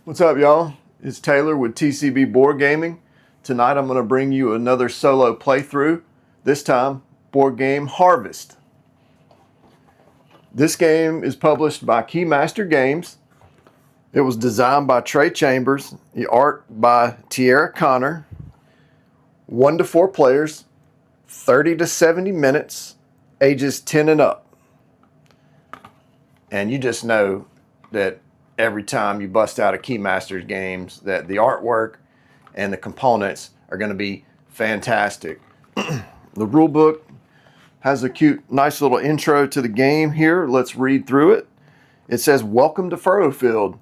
What's up, y'all? It's Taylor with TCB Board Gaming. Tonight I'm going to bring you another solo playthrough, this time Board Game Harvest. This game is published by Keymaster Games. It was designed by Trey Chambers, the art by Tierra Connor. 1 to 4 players, 30 to 70 minutes, ages 10 and up. And you just know that every time you bust out a Keymasters games that the artwork and the components are going to be fantastic. The rule book has a cute, nice little intro to the game here. Let's read through it. It says, "Welcome to Furrowfield,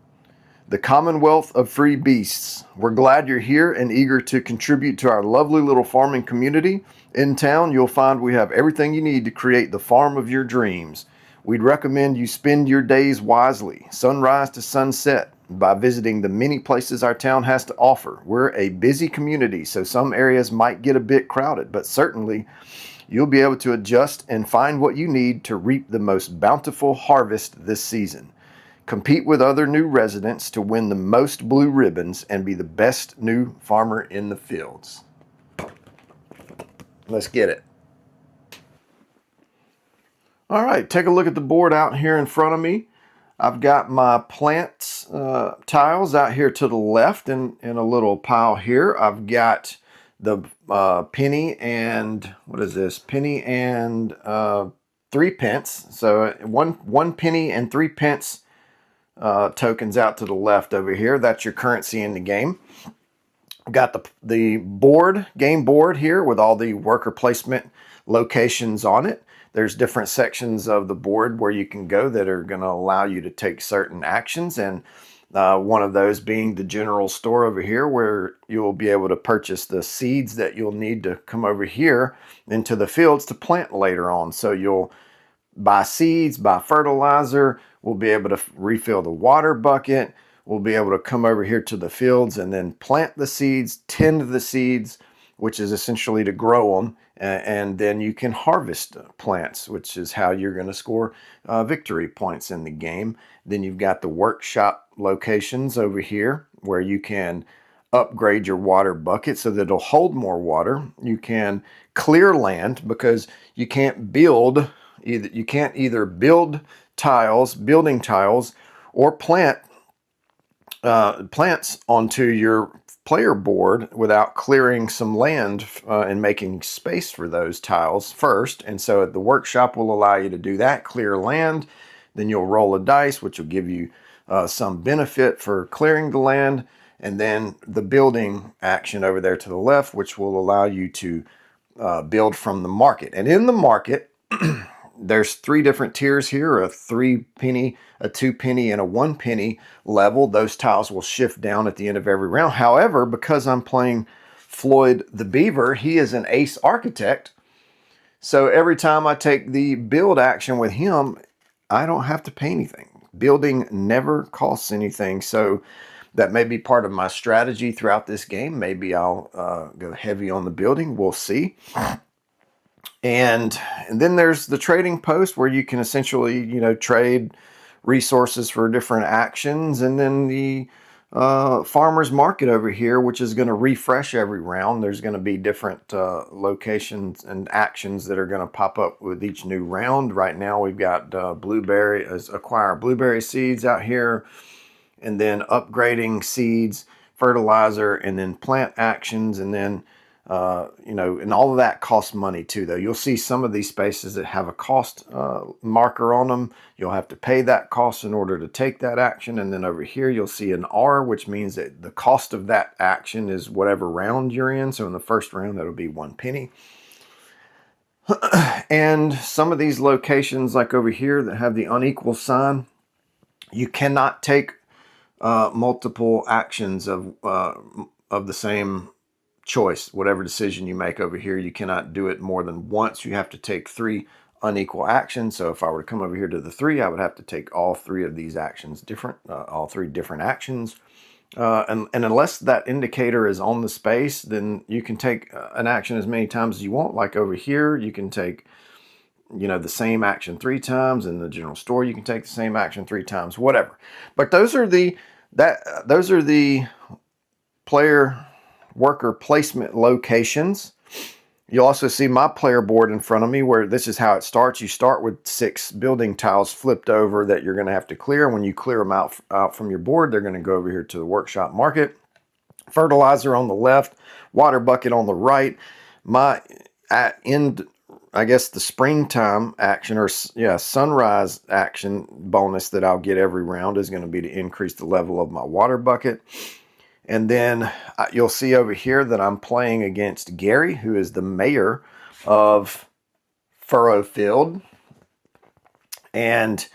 the Commonwealth of Free Beasts. We're glad you're here and eager to contribute to our lovely little farming community. In town, you'll find we have everything you need to create the farm of your dreams. We'd recommend you spend your days wisely, sunrise to sunset, by visiting the many places our town has to offer. We're a busy community, so some areas might get a bit crowded, but certainly you'll be able to adjust and find what you need to reap the most bountiful harvest this season. Compete with other new residents to win the most blue ribbons and be the best new farmer in the fields." Let's get it. All right, take a look at the board out here in front of me. I've got my plants tiles out here to the left in a little pile here. I've got the penny and, what is this? Penny and 3 pence. So one penny and 3 pence tokens out to the left over here. That's your currency in the game. I've got the board, game board here with all the worker placement locations on it. There's different sections of the board where you can go that are going to allow you to take certain actions, and one of those being the general store over here, where you'll be able to purchase the seeds that you'll need to come over here into the fields to plant later on. So you'll buy seeds, buy fertilizer, we'll be able to refill the water bucket, we'll be able to come over here to the fields and then plant the seeds, tend the seeds, which is essentially to grow them, and then you can harvest plants, which is how you're going to score victory points in the game. Then you've got the workshop locations over here where you can upgrade your water bucket so that it'll hold more water. You can clear land because you can't build either build tiles, building tiles, or plant plants onto your player board without clearing some land and making space for those tiles first. And so the workshop will allow you to do that, clear land. Then you'll roll a dice, which will give you some benefit for clearing the land. And then the building action over there to the left, which will allow you to build from the market. And in the market, there's 3 different tiers here: a 3 penny, a 2 penny, and a 1 penny level. Those tiles will shift down at the end of every round. However, because I'm playing Floyd the Beaver, he is an ace architect. So every time I take the build action with him, I don't have to pay anything. Building never costs anything. So that may be part of my strategy throughout this game. Maybe I'll go heavy on the building. We'll see. And then there's the trading post where you can essentially, trade resources for different actions. And then the farmer's market over here, which is going to refresh every round. There's going to be different locations and actions that are going to pop up with each new round. Right now we've got acquire blueberry seeds out here, and then upgrading seeds, fertilizer, and then plant actions, and then and all of that costs money too, though. You'll see some of these spaces that have a cost marker on them. You'll have to pay that cost in order to take that action. And then over here, you'll see an R, which means that the cost of that action is whatever round you're in. So in the first round, that'll be 1 penny. And some of these locations, like over here, that have the unequal sign, you cannot take multiple actions of the same choice. Whatever decision you make over here, you cannot do it more than once. You have to take 3 unequal actions. So if I were to come over here to the 3, I would have to take all 3 of these actions all 3 different actions. And unless that indicator is on the space, then you can take an action as many times as you want. Like over here, you can take you know, the same action 3 times. In the general store, you can take the same action 3 times, whatever. But those are the player worker placement locations. You'll also see my player board in front of me, where this is how it starts. You start with 6 building tiles flipped over that you're going to have to clear. When you clear them out from your board, they're going to go over here to the workshop market. Fertilizer on the left, water bucket on the right. My I guess the springtime action, or sunrise action bonus that I'll get every round is going to be to increase the level of my water bucket. And then you'll see over here that I'm playing against Gary, who is the mayor of Furrowfield. And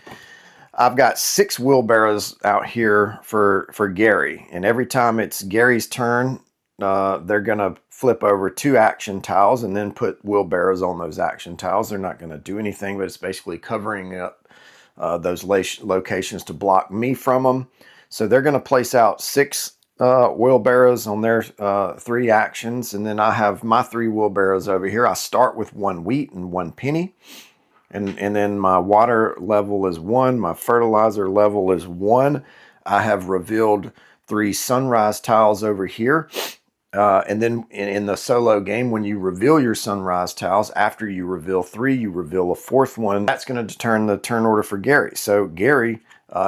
I've got 6 wheelbarrows out here for Gary. And every time it's Gary's turn, they're going to flip over 2 action tiles and then put wheelbarrows on those action tiles. They're not going to do anything, but it's basically covering up those locations to block me from them. So they're going to place out 6 wheelbarrows on their 3 actions, and then I have my 3 wheelbarrows over here. I start with 1 wheat and 1 penny, and then my water level is 1, my fertilizer level is 1. I have revealed 3 sunrise tiles over here, and then in the solo game, when you reveal your sunrise tiles, after you reveal 3, you reveal a 4th one. That's going to determine the turn order for Gary. So Gary,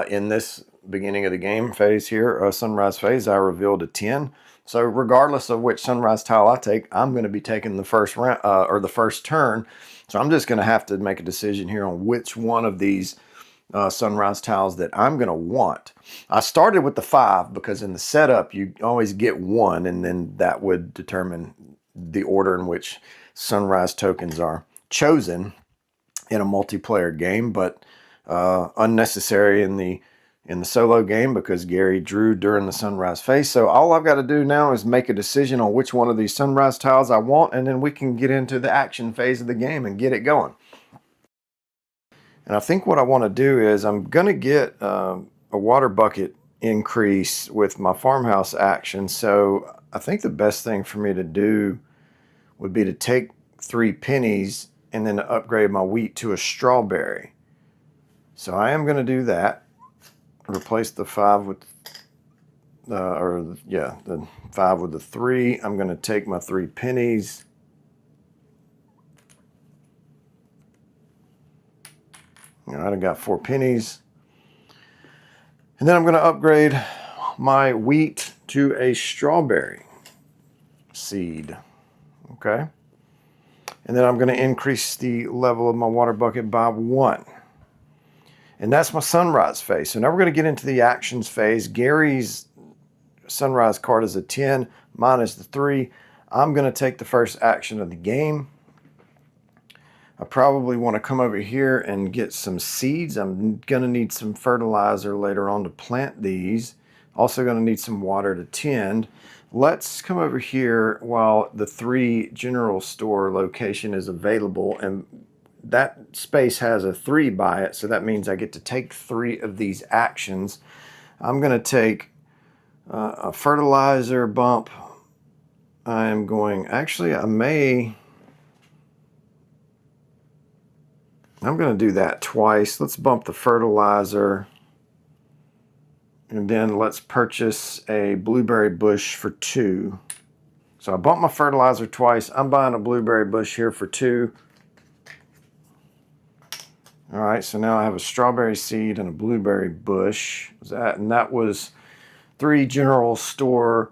in this beginning of the game phase here, sunrise phase, I revealed a 10. So regardless of which sunrise tile I take, I'm going to be taking the first round or the first turn. So I'm just going to have to make a decision here on which one of these sunrise tiles that I'm going to want. I started with the 5 because in the setup you always get 1, and then that would determine the order in which sunrise tokens are chosen in a multiplayer game, but unnecessary in the solo game because Gary drew during the sunrise phase. So all I've got to do now is make a decision on which one of these sunrise tiles I want, and then we can get into the action phase of the game and get it going. And I think what I want to do is I'm going to get a water bucket increase with my farmhouse action. So I think the best thing for me to do would be to take 3 pennies and then to upgrade my wheat to a strawberry. So I am going to do that. Replace the 5 with the 5 with the 3. I'm going to take my 3 pennies. All right, I got 4 pennies. And then I'm going to upgrade my wheat to a strawberry seed. Okay. And then I'm going to increase the level of my water bucket by 1. And that's my sunrise phase. So now we're going to get into the actions phase. Gary's sunrise card is a 10. Mine is the 3. I'm going to take the first action of the game. I probably want to come over here and get some seeds. I'm going to need some fertilizer later on to plant these. Also going to need some water to tend. Let's come over here while the 3 general store location is available, and that space has a 3 by it, so that means I get to take 3 of these actions. I'm going to take a fertilizer bump. I'm going to do that twice. Let's bump the fertilizer, and then let's purchase a blueberry bush for 2. So I bumped my fertilizer twice. I'm buying a blueberry bush here for 2. All right, so now I have a strawberry seed and a blueberry bush. And that was 3 general store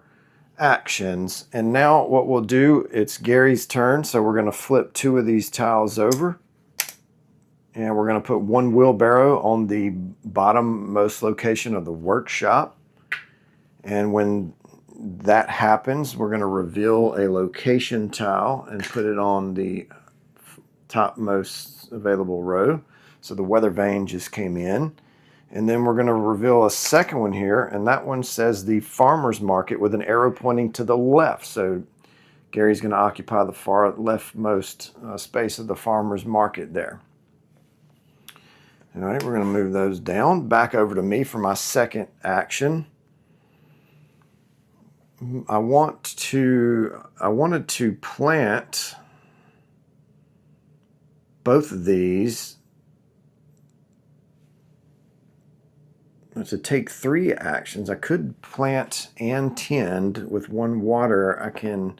actions. And now what we'll do, it's Gary's turn, so we're going to flip 2 of these tiles over. And we're going to put 1 wheelbarrow on the bottommost location of the workshop. And when that happens, we're going to reveal a location tile and put it on the topmost available row. So the weather vane just came in. And then we're going to reveal a second one here, and that one says the farmer's market with an arrow pointing to the left. So Gary's going to occupy the far leftmost space of the farmer's market there. All right, we're going to move those down. Back over to me for my second action. I wanted to plant both of these. To take 3 actions, I could plant and tend with 1 water. I can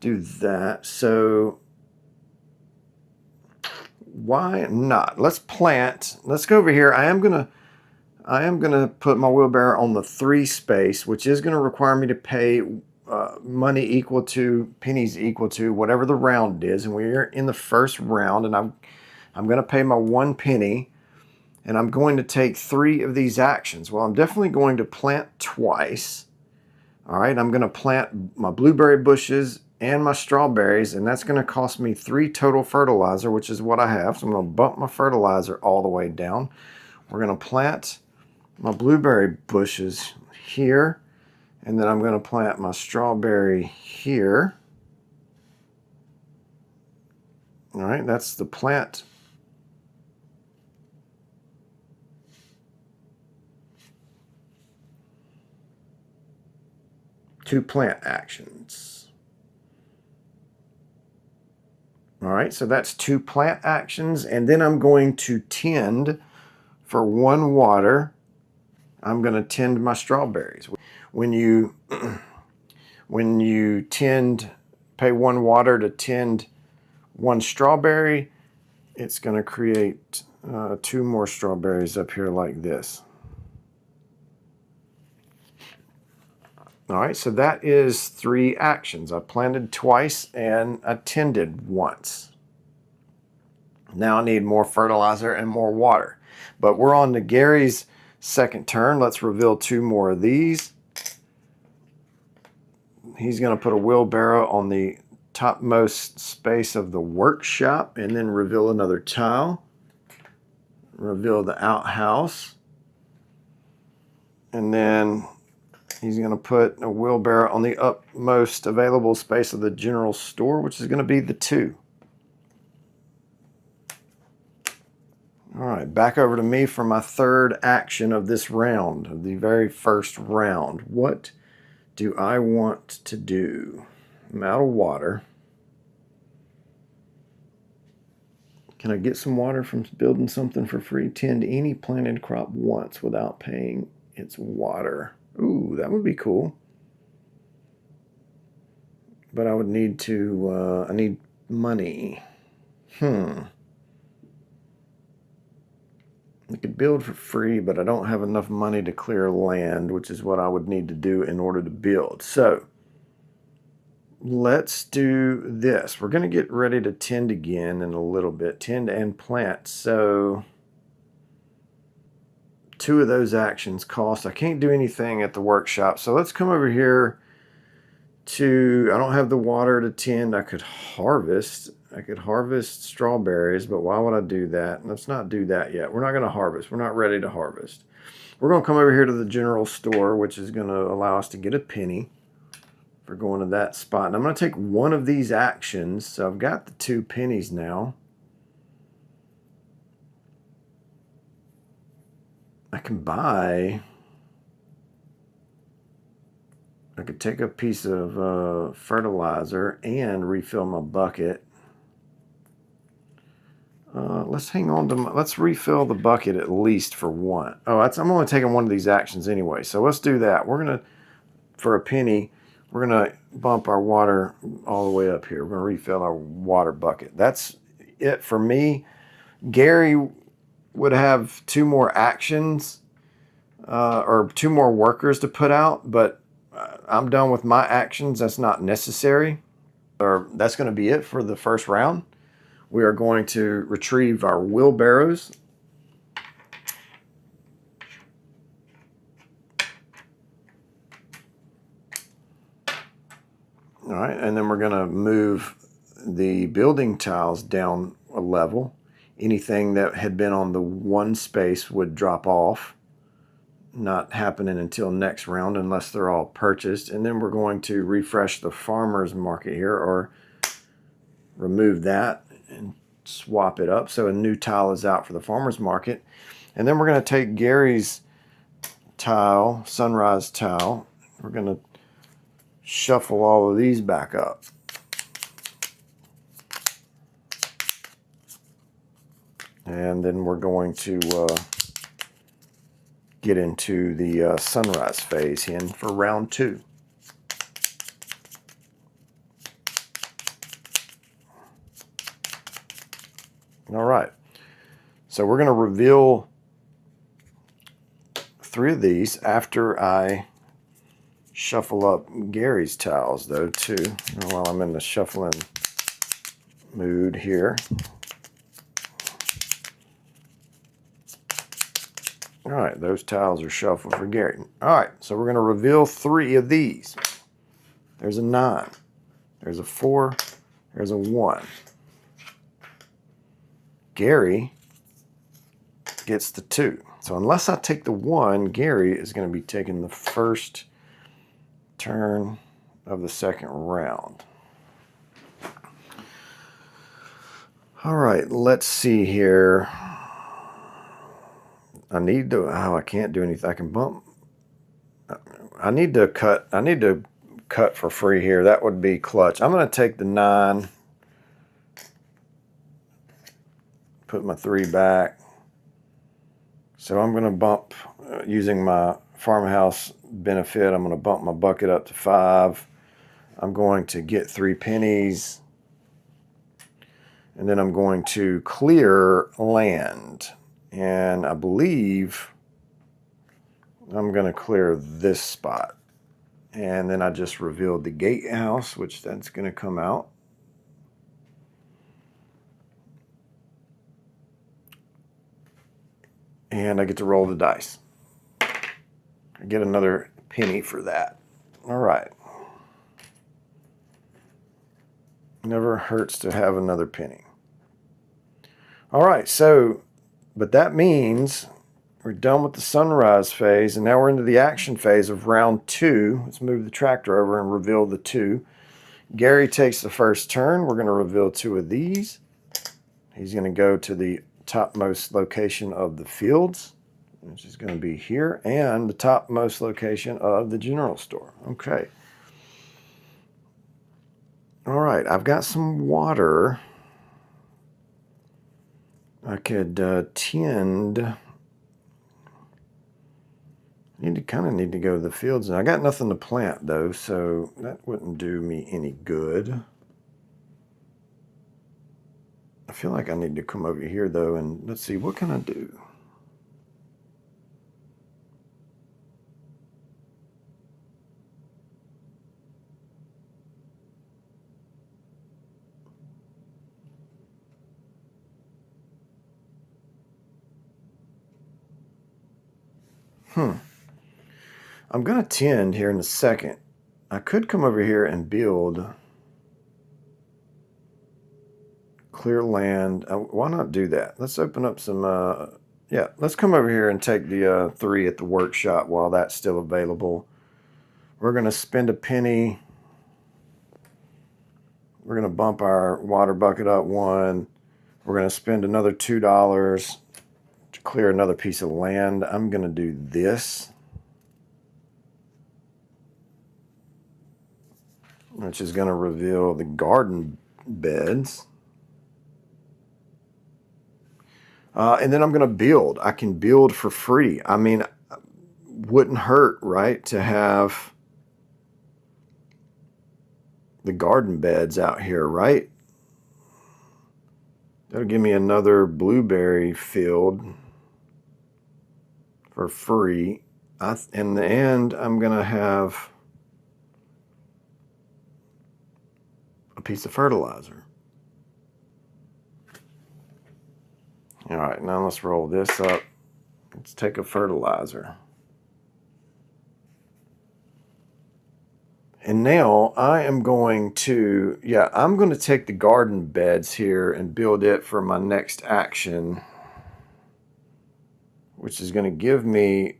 do that. So why not? Let's plant. Let's go over here. I am gonna put my wheelbarrow on the 3 space, which is gonna require me to pay money equal to, pennies equal to whatever the round is, and we're in the first round, and I'm gonna pay my 1 penny. And I'm going to take 3 of these actions. Well, I'm definitely going to plant twice. All right, I'm going to plant my blueberry bushes and my strawberries, and that's going to cost me 3 total fertilizer, which is what I have. So I'm going to bump my fertilizer all the way down. We're going to plant my blueberry bushes here, and then I'm going to plant my strawberry here. All right, that's the plant. Two plant actions. All right, so that's 2 plant actions, and then I'm going to tend for 1 water. I'm going to tend my strawberries. When you tend, pay 1 water to tend 1 strawberry, it's going to create 2 more strawberries up here like this. All right, so that is 3 actions. I planted twice and I tended once. Now I need more fertilizer and more water. But we're on to Gary's second turn. Let's reveal 2 more of these. He's going to put a wheelbarrow on the topmost space of the workshop and then reveal another tile. Reveal the outhouse. And then he's going to put a wheelbarrow on the upmost available space of the general store, which is going to be the 2. All right, back over to me for my 3rd action of this round, of the very first round. What do I want to do? I'm out of water. Can I get some water from building something for free? Tend any planted crop once without paying its water. Ooh, that would be cool. But I would need to, I need money. I could build for free, but I don't have enough money to clear land, which is what I would need to do in order to build. So let's do this. We're going to get ready to tend again in a little bit. Tend and plant. So 2 of those actions cost. I can't do anything at the workshop. So let's come over here to, I don't have the water to tend. I could harvest strawberries, but why would I do that? Let's not do that yet. We're not going to harvest. We're not ready to harvest. We're going to come over here to the general store, which is going to allow us to get a penny for going to that spot. And I'm going to take 1 of these actions. So I've got the 2 pennies now. I can buy, I could take a piece of fertilizer and refill my bucket. Let's hang on to let's refill the bucket at least for 1. Oh, I'm only taking 1 of these actions anyway. So let's do that. We're going to, for a penny, we're going to bump our water all the way up here. We're going to refill our water bucket. That's it for me. Gary would have 2 more actions or 2 more workers to put out, but I'm done with my actions. That's not necessary. Or that's going to be it for the first round. We are going to retrieve our wheelbarrows. All right, and then we're going to move the building tiles down a level. Anything that had been on the 1 space would drop off. Not happening until next round unless they're all purchased. And then we're going to refresh the farmer's market here, or remove that and swap it up so a new tile is out for the farmer's market. And then we're going to take Gary's tile, sunrise tile. We're going to shuffle all of these back up. And then we're going to get into the sunrise phase here for round 2. All right. So we're going to reveal 3 of these after I shuffle up Gary's tiles, though, too, while I'm in the shuffling mood here. All right, those tiles are shuffled for Gary. All right, so we're going to reveal 3 of these. There's a 9. There's a 4. There's a 1. Gary gets the 2. So unless I take the 1, Gary is going to be taking the first turn of the second round. All right, let's see here. I need to, I can't do anything. I can bump. I need to cut for free here. That would be clutch. I'm going to take the 9. Put my 3 back. So I'm going to bump, using my farmhouse benefit, I'm going to bump my bucket up to 5. I'm going to get 3 pennies. And then I'm going to clear land. And I believe I'm going to clear this spot. And then I just revealed the gatehouse, which that's going to come out. And I get to roll the dice. I get another penny for that. All right. Never hurts to have another penny. All right, so, but that means we're done with the sunrise phase, and now we're into the action phase of round 2. Let's move the tractor over and reveal the 2. Gary takes the first turn. We're going to reveal 2 of these. He's going to go to the topmost location of the fields, which is going to be here, and the topmost location of the general store. Okay. All right, I've got some water. I could tend. Kind of need to go to the fields, and I got nothing to plant though, so that wouldn't do me any good. I feel like I need to come over here though, and let's see, what can I do? I'm going to tend here in a second. I could come over here and build. Clear land. Why not do that? Let's open up some, yeah, let's come over here and take the 3 at the workshop while that's still available. We're going to spend a penny. We're going to bump our water bucket up 1. We're going to spend another $2 to clear another piece of land. I'm going to do this, which is going to reveal the garden beds. And then I'm going to build. I can build for free. I mean, wouldn't hurt, right, to have the garden beds out here, right? That'll give me another blueberry field for free. In the end, I'm going to have a piece of fertilizer. All right, now let's roll this up. Let's take a fertilizer. And now I am going to, I'm going to take the garden beds here and build it for my next action, which is going to give me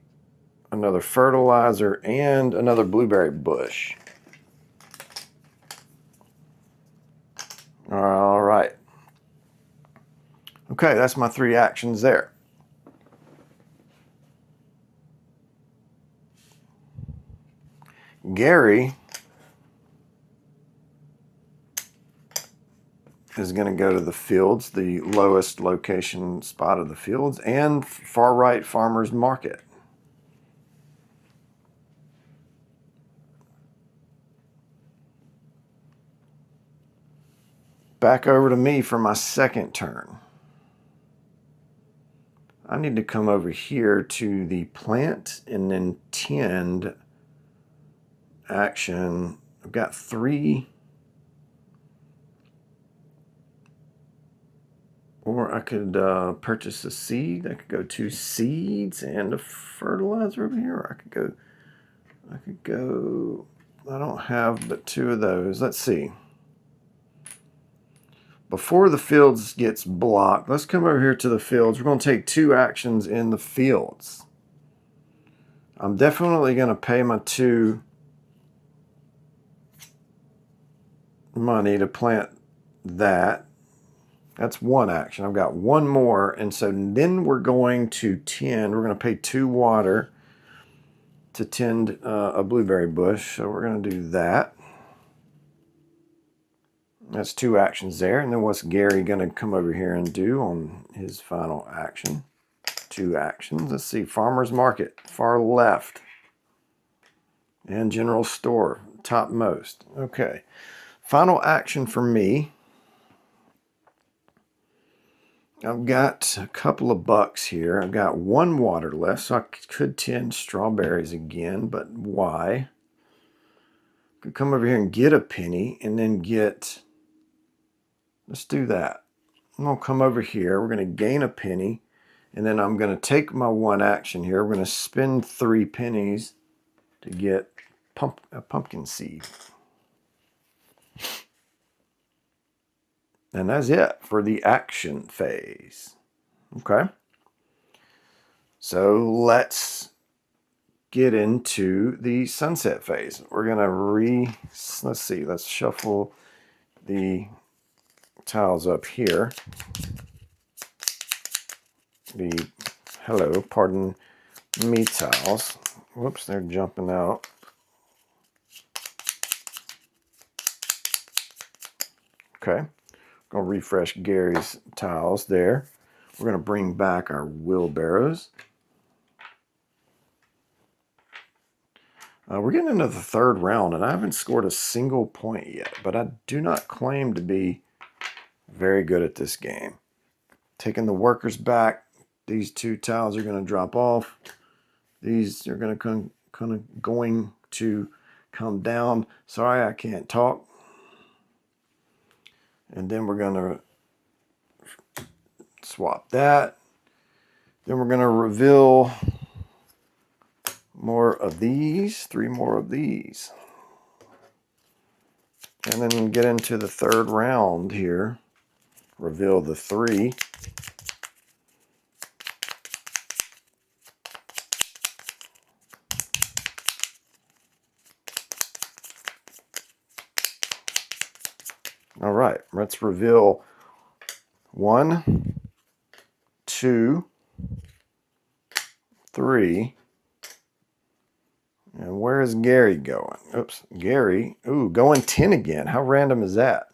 another fertilizer and another blueberry bush. All right. Okay, that's my 3 actions there. Gary is going to go to the fields, the lowest location spot of the fields, and far right farmer's market. Back over to me for my second turn. I need to come over here to the plant and then tend action. I've got 3. Or I could purchase a seed. I could go 2 seeds and a fertilizer over here. Or I could go, I don't have but 2 of those. Let's see. Before the fields gets blocked, let's come over here to the fields. We're going to take 2 actions in the fields. I'm definitely going to pay my 2 money to plant that. That's 1 action. I've got 1 more, and so then we're going to tend. We're going to pay 2 water to tend a blueberry bush, so we're going to do that. That's 2 actions there, and then what's Gary going to come over here and do on his final action? 2 actions. Let's see, farmer's market, far left, and general store, topmost. Okay, final action for me. I've got a couple of bucks here. I've got 1 water left, so I could tend strawberries again, but why? I could come over here and get a penny, and then get, let's do that. I'm going to come over here. We're going to gain a penny, and then I'm going to take my 1 action here. We're going to spend 3 pennies to get a pumpkin seed. And that's it for the action phase. Okay. So let's get into the sunset phase. We're going to let's see, let's shuffle the tiles up here. Pardon me tiles. Whoops, they're jumping out. Okay. Going to refresh Gary's tiles there. We're going to bring back our wheelbarrows. We're getting into the 3rd round, and I haven't scored a single point yet, but I do not claim to be very good at this game. Taking the workers back. These 2 tiles are going to drop off. These are going to come down. Sorry, I can't talk. And then we're going to swap that. Then we're going to reveal more of these, 3 more of these. And then get into the 3rd round here. Reveal the 3. All right, let's reveal 1, 2, 3. And where is Gary going? Oops, Gary. Ooh, going 10 again. How random is that?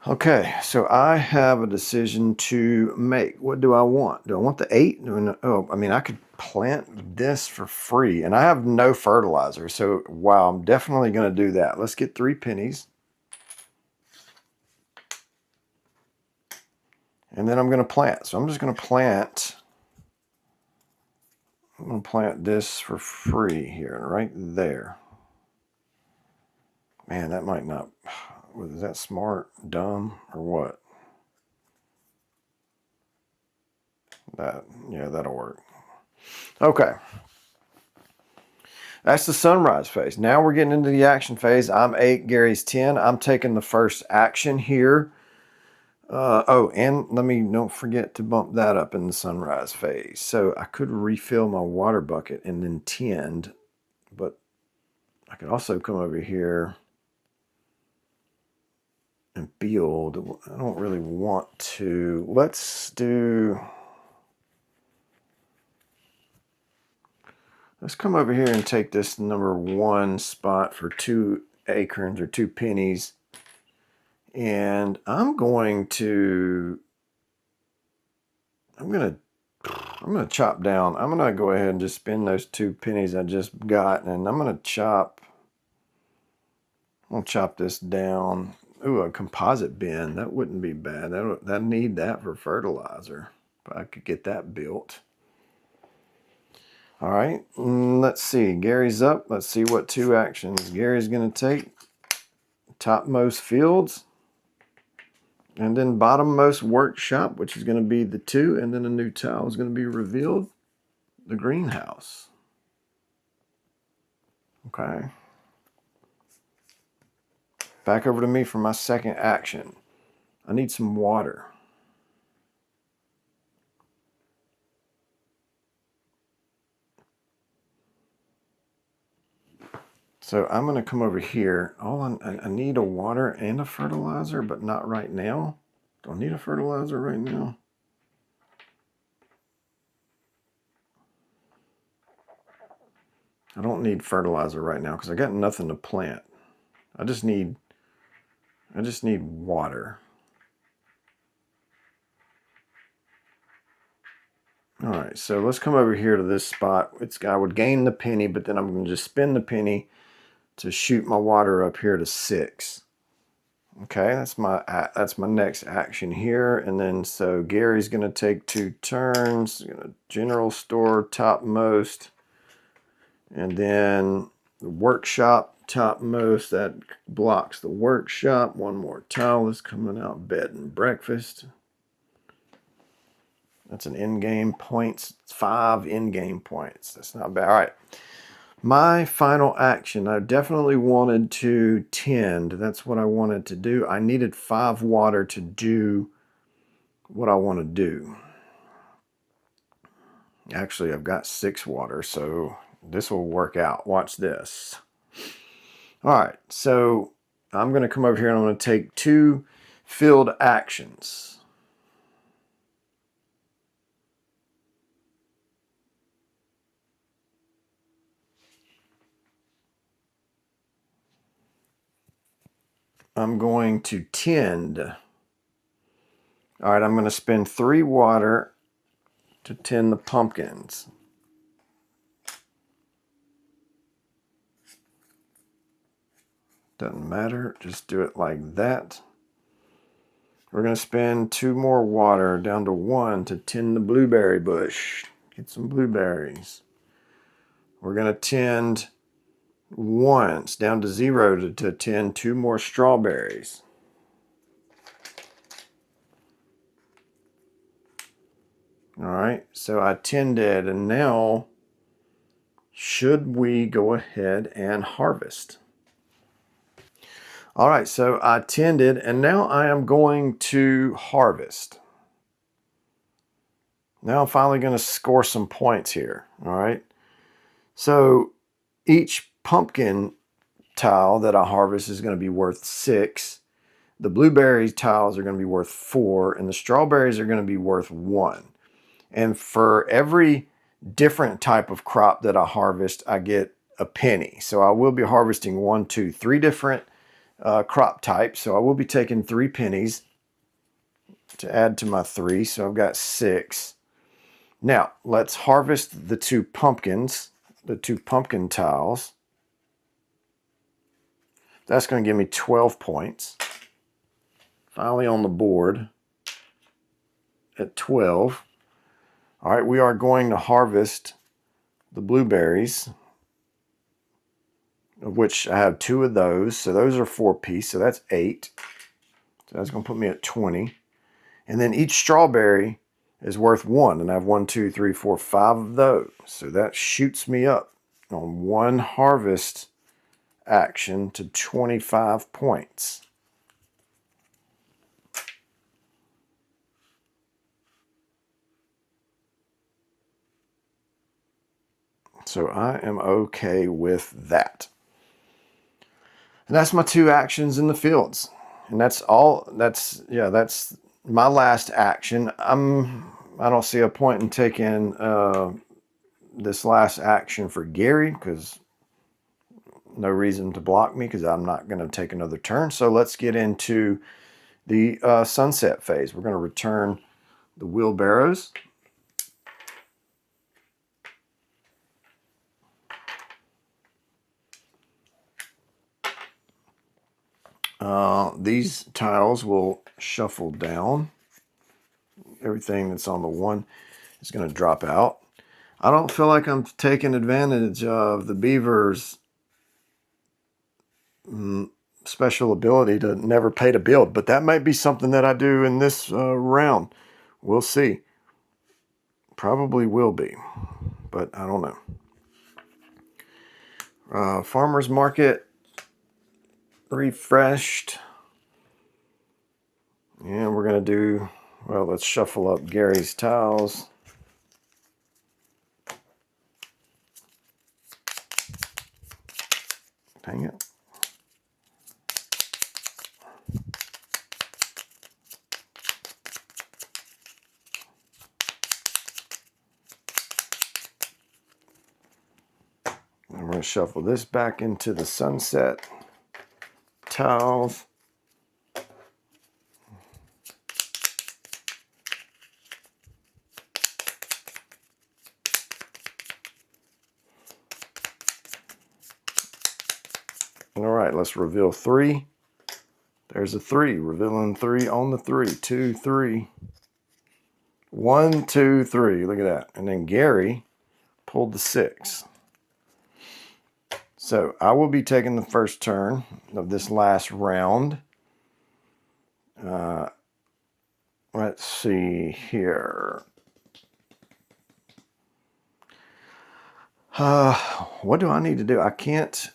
Okay, so I have a decision to make. What do I want? Do I want the 8? Oh, I mean, I could plant this for free, and I have no fertilizer. So, wow, I'm definitely going to do that. Let's get 3 pennies. And then I'm going to plant. So I'm just going to plant. I'm going to plant this for free here, right there. Man, that might not... Is that smart, dumb, or what? Yeah, that'll work. Okay. That's the sunrise phase. Now we're getting into the action phase. I'm 8, Gary's 10. I'm taking the first action here. Oh, and don't forget to bump that up in the sunrise phase. So I could refill my water bucket and then tend, but I could also come over here and build. I don't really want to. Let's do... Let's come over here and take this #1 spot for 2 acorns or 2 pennies. And I'm going to chop down. I'm going to go ahead and just spend those 2 pennies I just got, and I'm going to chop this down. Ooh, a composite bin. That wouldn't be bad. I need that for fertilizer. If I could get that built. All right, let's see. Gary's up. Let's see what 2 actions Gary's going to take. Topmost fields. And then bottommost workshop, which is going to be the 2. And then a new tile is going to be revealed. The greenhouse. Okay. Back over to me for my second action. I need some water. So I'm going to come over here. I need a water and a fertilizer, but not right now. Do I need a fertilizer right now? I don't need fertilizer right now because I got nothing to plant. I just need water. All right, so let's come over here to this spot. I would gain the penny, but then I'm going to just spend the penny to shoot my water up here to 6. Okay, that's my next action here. And then so Gary's going to take 2 turns. General store topmost. And then the workshop topmost. That blocks the workshop. 1 more tile is coming out. Bed and breakfast. That's an in-game points. 5 in-game points. That's not bad. All right. My final action, I definitely wanted to tend. That's what I wanted to do. I needed 5 water to do what I want to do. Actually, I've got 6 water, so this will work out. Watch this. All right, so I'm going to come over here and I'm going to take 2 field actions. I'm going to tend. All right, I'm going to spend 3 water to tend the pumpkins. Doesn't matter, just do it like that. We're going to spend 2 more water down to 1 to tend the blueberry bush. Get some blueberries. We're going to tend once down to 0 to tend 2 more strawberries. All right, so I tended, and now should we go ahead and harvest? All right, so I tended, and now I am going to harvest. Now I'm finally going to score some points here. All right, so each pumpkin tile that I harvest is going to be worth 6. The blueberry tiles are going to be worth 4, and the strawberries are going to be worth 1. And for every different type of crop that I harvest, I get a penny. So I will be harvesting 1, 2, 3 different crop types. So I will be taking 3 pennies to add to my 3. So I've got 6. Now let's harvest the 2 pumpkins, the 2 pumpkin tiles. That's going to give me 12 points. Finally on the board at 12. All right, we are going to harvest the blueberries, of which I have 2 of those. So those are 4 piece, so that's 8. So that's going to put me at 20. And then each strawberry is worth 1, and I have 1, 2, 3, 4, 5 of those. So that shoots me up on 1 harvest action to 25 points. So I am okay with that. And that's my 2 actions in the fields. And that's all. That's my last action. I don't see a point in taking this last action for Gary because no reason to block me because I'm not going to take another turn. So let's get into the sunset phase. We're going to return the wheelbarrows. These tiles will shuffle down. Everything that's on the one is going to drop out. I don't feel like I'm taking advantage of the beaver's special ability to never pay to build, but that might be something that I do in this round. We'll see. Probably will be, but I don't know. Farmer's Market refreshed. And we're going to do, well, let's shuffle up Gary's tiles. Dang it. And we're going to shuffle this back into the sunset tiles. All right, let's reveal 3. There's a 3, revealing 3 on the 3. 2, 3. 1, 2, 3. Look at that. And then Gary pulled the 6. So I will be taking the first turn of this last round. Let's see here. What do I need to do? I can't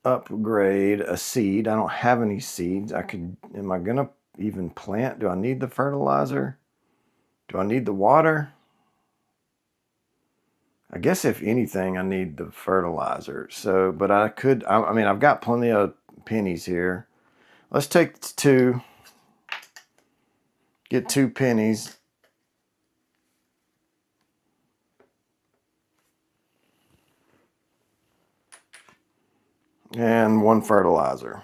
upgrade a seed. I don't have any seeds. Am I gonna even plant? Do I need the fertilizer? Do I need the water? I guess if anything, I need the fertilizer. So, but I mean, I've got plenty of pennies here. Let's take 2. Get 2 pennies. And 1 fertilizer.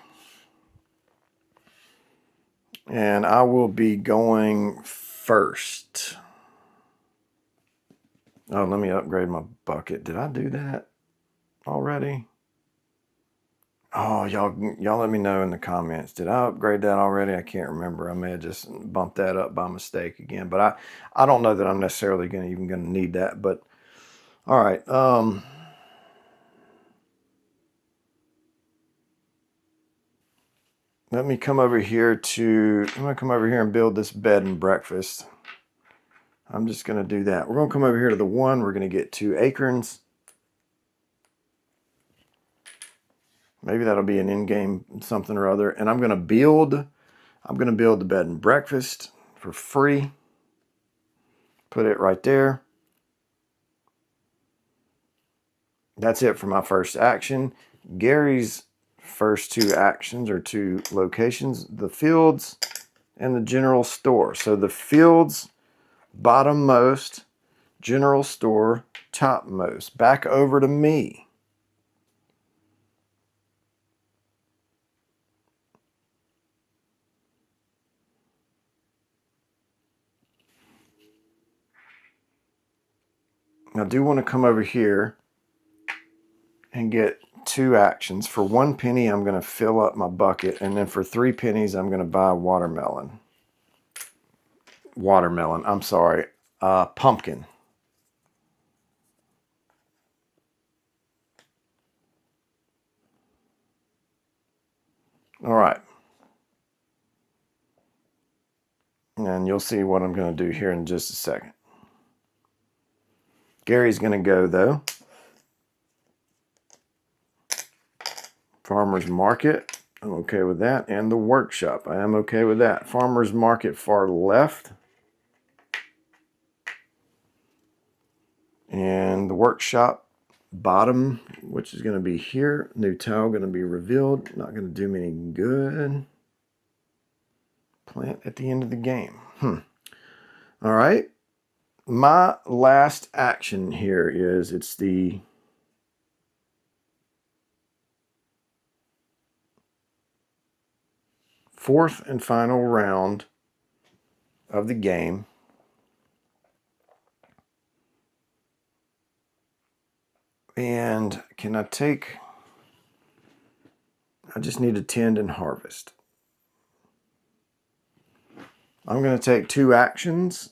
And I will be going first. Oh, let me upgrade my bucket. Did I do that already? Oh, y'all let me know in the comments. Did I upgrade that already? I can't remember. I may have just bumped that up by mistake again. But I don't know that I'm necessarily even gonna need that. But all right. Let me come over here I'm gonna come over here and build this bed and breakfast. I'm just gonna do that. We're gonna come over here to the 1. We're gonna get 2 acorns. Maybe that'll be an in-game something or other. And I'm gonna build the bed and breakfast for free. Put it right there. That's it for my first action. Gary's first 2 actions or 2 locations, the fields and the general store. So the fields bottommost, general store topmost. Back over to me. I do want to come over here and get 2 actions. For 1 penny, I'm going to fill up my bucket. And then for 3 pennies, I'm going to buy watermelon. I'm sorry. Pumpkin. All right. And you'll see what I'm going to do here in just a second. Gary's going to go, though. Farmer's Market. I'm okay with that. And the workshop. I am okay with that. Farmer's Market far left. And the workshop bottom, which is going to be here. New tile going to be revealed. Not going to do me any good. Plant at the end of the game. All right. my last action here is, it's the fourth and final round of the game. And can I take, I just need to tend and harvest. I'm going to take 2 actions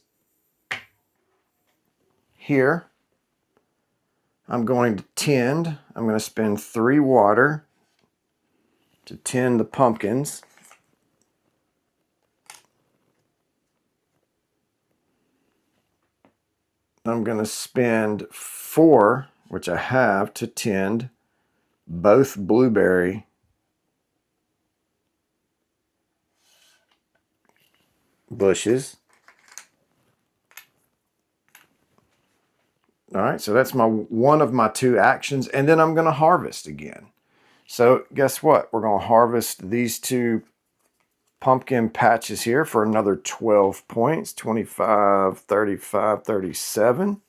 here. I'm going to tend. I'm going to spend 3 water to tend the pumpkins. I'm going to spend 4, which I have, to tend both blueberry bushes. All right, so that's one of my 2 actions, and then I'm going to harvest again. So guess what? We're going to harvest these 2 pumpkin patches here for another 12 points, 25, 35, 37.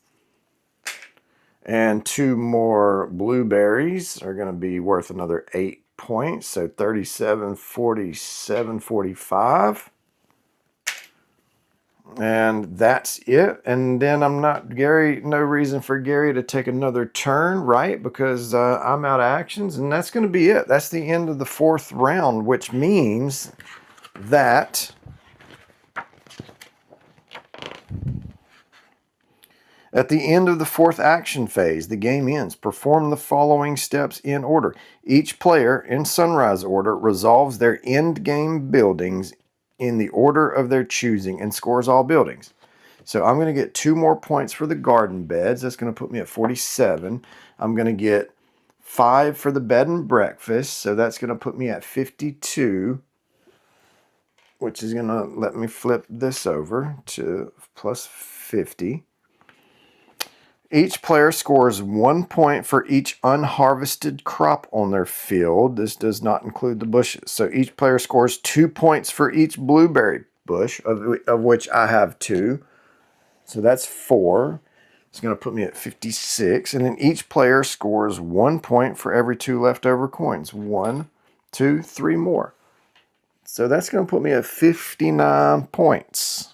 And 2 more blueberries are going to be worth another 8 points, so 37, 47, 45. And that's it. And then I'm not, no reason for Gary to take another turn, right? Because I'm out of actions, and that's going to be it. That's the end of the 4th round, which means that at the end of the 4th action phase, the game ends. Perform the following steps in order. Each player, in sunrise order, resolves their end game buildings in the order of their choosing and scores all buildings. So I'm going to get 2 more points for the garden beds. That's going to put me at 47. I'm going to get 5 for the bed and breakfast. So that's going to put me at 52, which is going to let me flip this over to plus 50. Each player scores 1 point for each unharvested crop on their field. This does not include the bushes. So each player scores 2 points for each blueberry bush, of which I have 2. So that's 4. It's going to put me at 56. And then each player scores 1 point for every 2 leftover coins. 1, 2, 3 more. So that's going to put me at 59 points.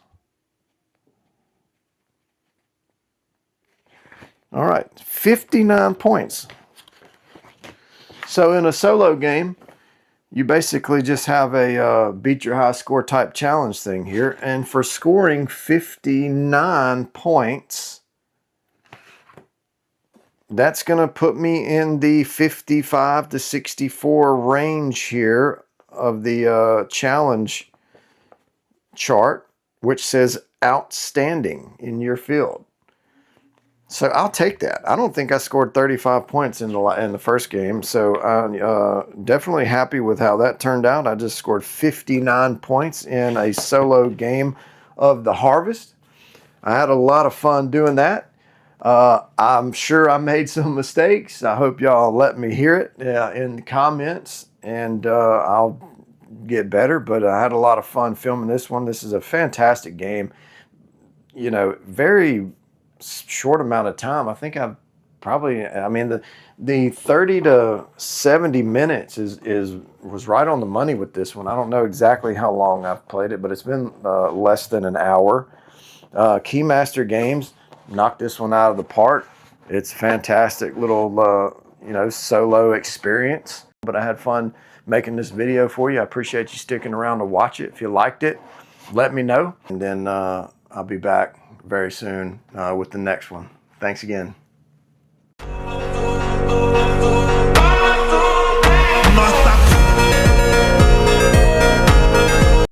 All right, 59 points. So in a solo game, you basically just have a beat your high score type challenge thing here. And for scoring 59 points, that's going to put me in the 55 to 64 range here of the challenge chart, which says outstanding in your field. So I'll take that. I don't think I scored 35 points in the first game, so I'm definitely happy with how that turned out. I just scored 59 points in a solo game of the Harvest. I had a lot of fun doing that. I'm sure I made some mistakes. I hope y'all let me hear it in the comments, and I'll get better, but I had a lot of fun filming this one. This is a fantastic game. You know, very short amount of time. I think I've probably, I mean, the 30 to 70 minutes was right on the money with this one. I don't know exactly how long I've played it, but it's been less than an hour. Keymaster Games knocked this one out of the park. It's a fantastic little, you know, solo experience. But I had fun making this video for you. I appreciate you sticking around to watch it. If you liked it, let me know. And then I'll be back very soon with the next one. Thanks again.